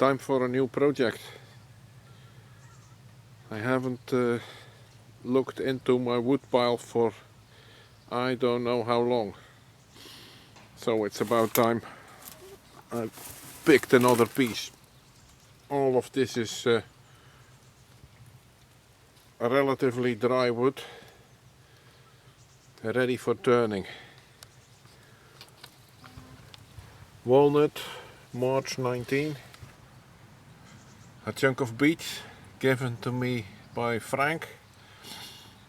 Time for a new project. I haven't looked into my wood pile for I don't know how long. So it's about time I picked another piece. All of this is a relatively dry wood, ready for turning. Walnut, March 19. A chunk of beech given to me by Frank.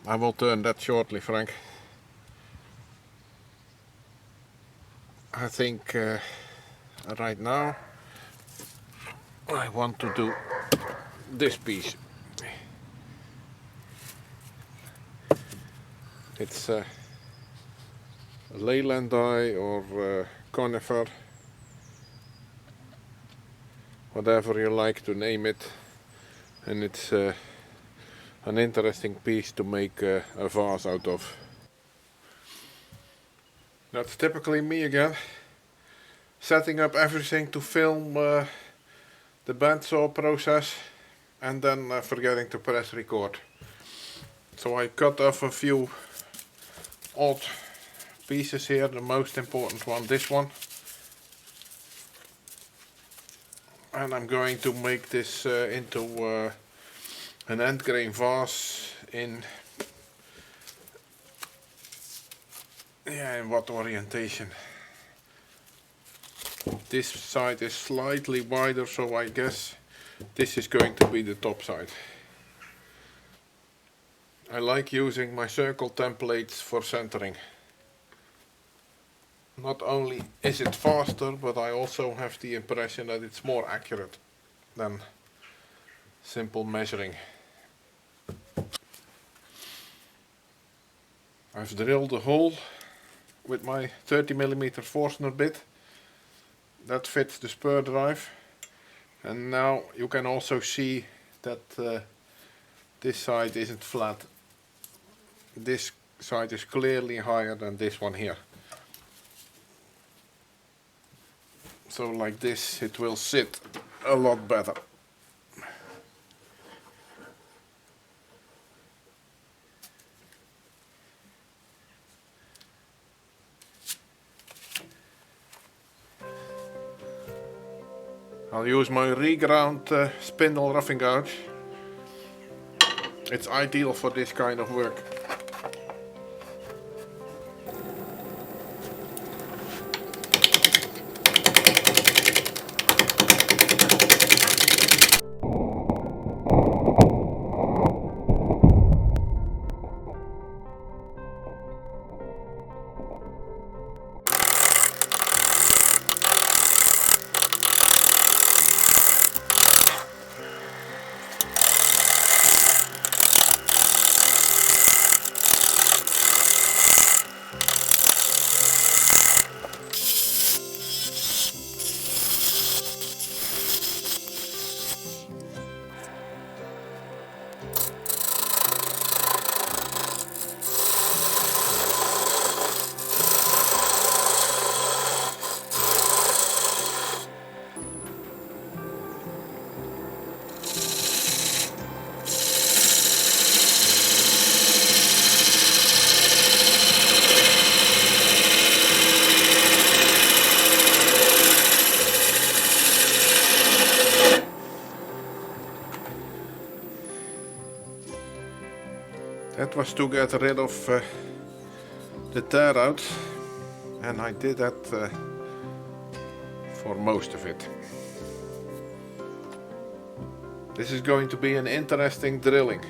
I will turn that shortly, Frank. I think right now I want to do this piece. It's a Leylandii or conifer, whatever you like to name it, and it's an interesting piece to make a vase out of. That's typically me again, setting up everything to film the bandsaw process and then forgetting to press record. So I cut off a few odd pieces here, the most important one, this one. And I'm going to make this into an end grain vase in what orientation. This side is slightly wider, so I guess this is going to be the top side. I like using my circle templates for centering. Not only is it faster, but I also have the impression that it's more accurate than simple measuring. I've drilled a hole with my 30mm Forstner bit. That fits the spur drive. And now you can also see that this side isn't flat. This side is clearly higher than this one here. So like this it will sit a lot better. I'll use my reground spindle roughing gouge. It's ideal for this kind of work. That was to get rid of the tear out, and I did that for most of it. This is going to be an interesting drilling.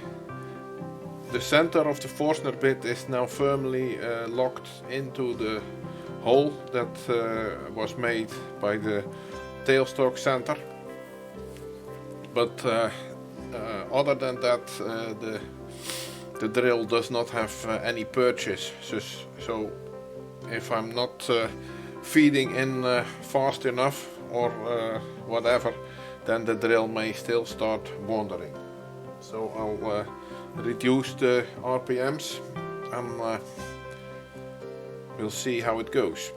The center of the Forstner bit is now firmly locked into the hole that was made by the tailstock center. But other than that, the drill does not have any purchase, so if I'm not feeding in fast enough or whatever, then the drill may still start wandering. So I'll reduce the RPMs and we'll see how it goes.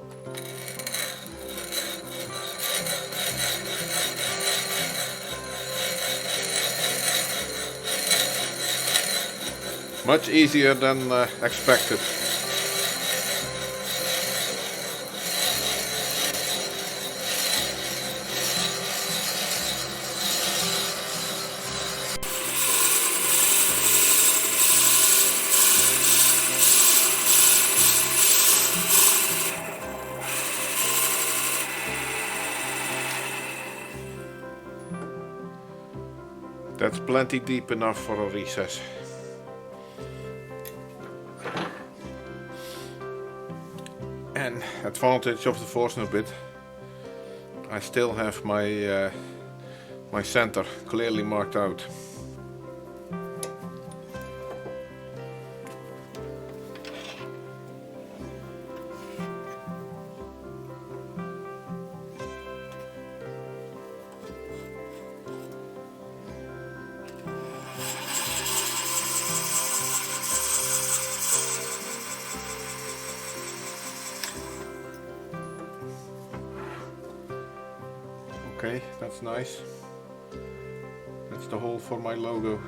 Much easier than expected. That's plenty deep enough for a recess. And advantage of the Forstner bit, I still have my my center clearly marked out. Okay, that's nice. That's the hole for my logo.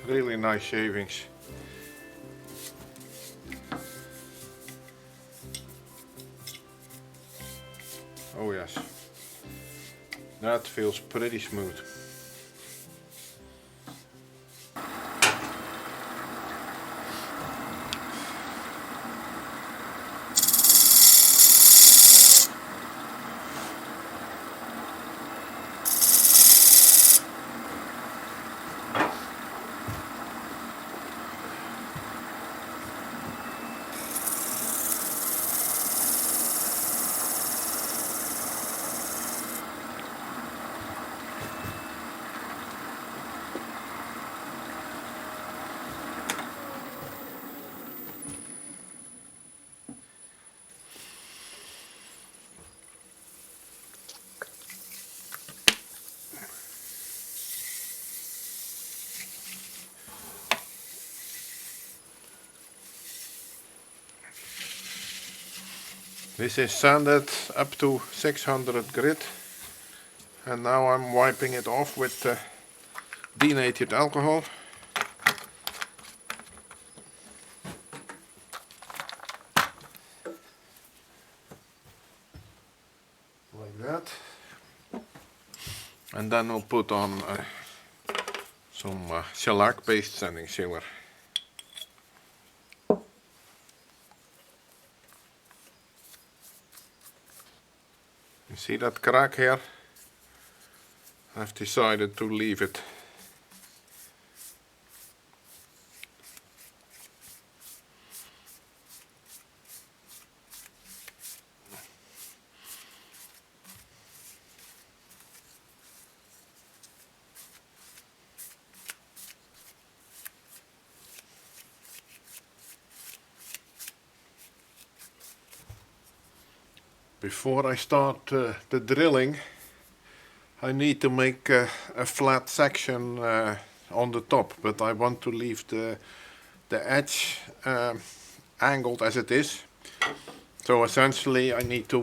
Really nice shavings. Oh yes, that feels pretty smooth. This is sanded up to 600 grit, and now I'm wiping it off with denatured alcohol. Like that. And then I'll put on some shellac based sanding sealer. You see that crack here? I've decided to leave it. Before I start the drilling, I need to make a flat section on the top, but I want to leave the edge angled as it is. So essentially I need to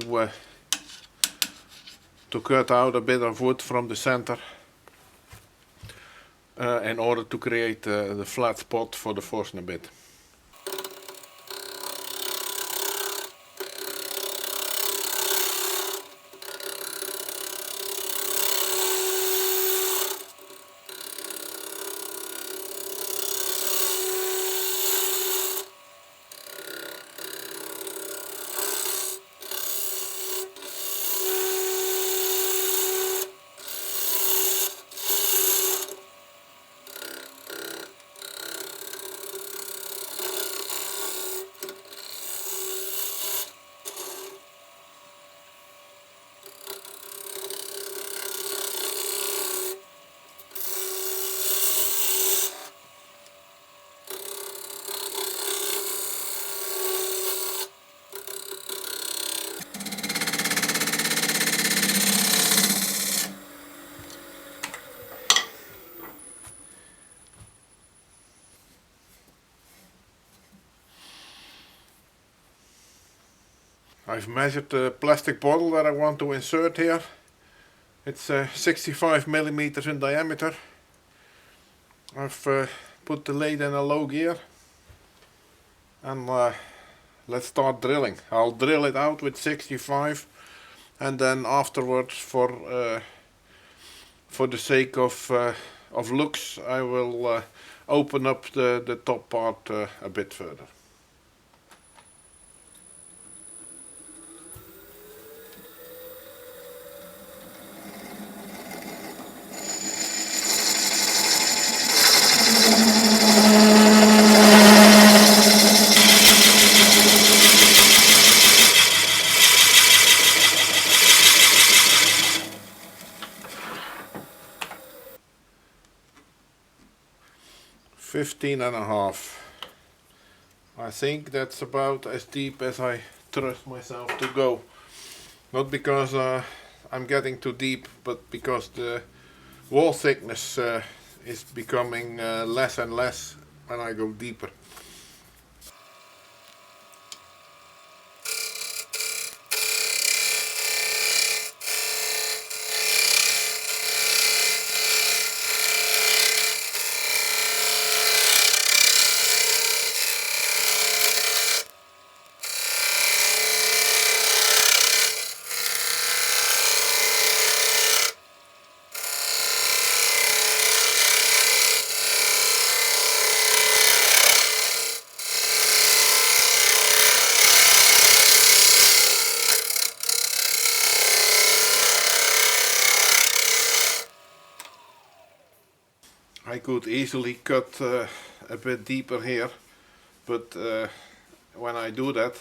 cut out a bit of wood from the center in order to create the flat spot for the Forstner bit. I've measured the plastic bottle that I want to insert here. It's 65 millimeters in diameter. I've put the lathe in a low gear, and let's start drilling. I'll drill it out with 65, and then afterwards, for the sake of looks, I will open up the top part a bit further. $15.5. I think that's about as deep as I trust myself to go. Not because I'm getting too deep, but because the wall thickness is becoming less and less when I go deeper. I could easily cut a bit deeper here, but when I do that,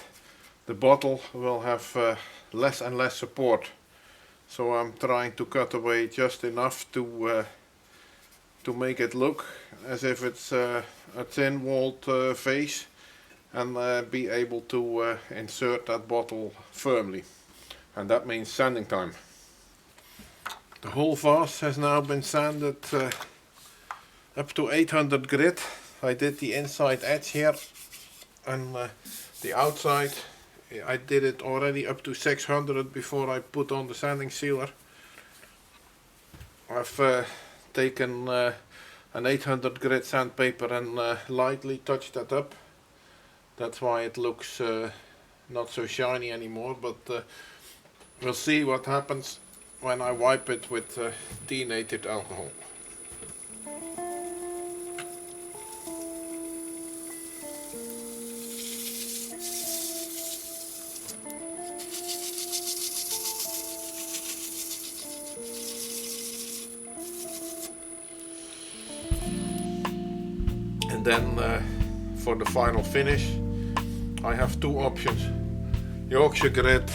the bottle will have less and less support. So I'm trying to cut away just enough to make it look as if it's a thin-walled vase, and be able to insert that bottle firmly. And that means sanding time. The whole vase has now been sanded up to 800 grit. I did the inside edge here, and the outside I did it already up to 600 before I put on the sanding sealer. I've taken an 800 grit sandpaper and lightly touched that up. That's why it looks not so shiny anymore, but we'll see what happens when I wipe it with denatured alcohol. And then for the final finish, I have two options: Yorkshire grit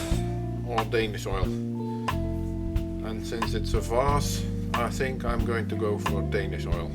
or Danish oil. And since it's a vase, I think I'm going to go for Danish oil.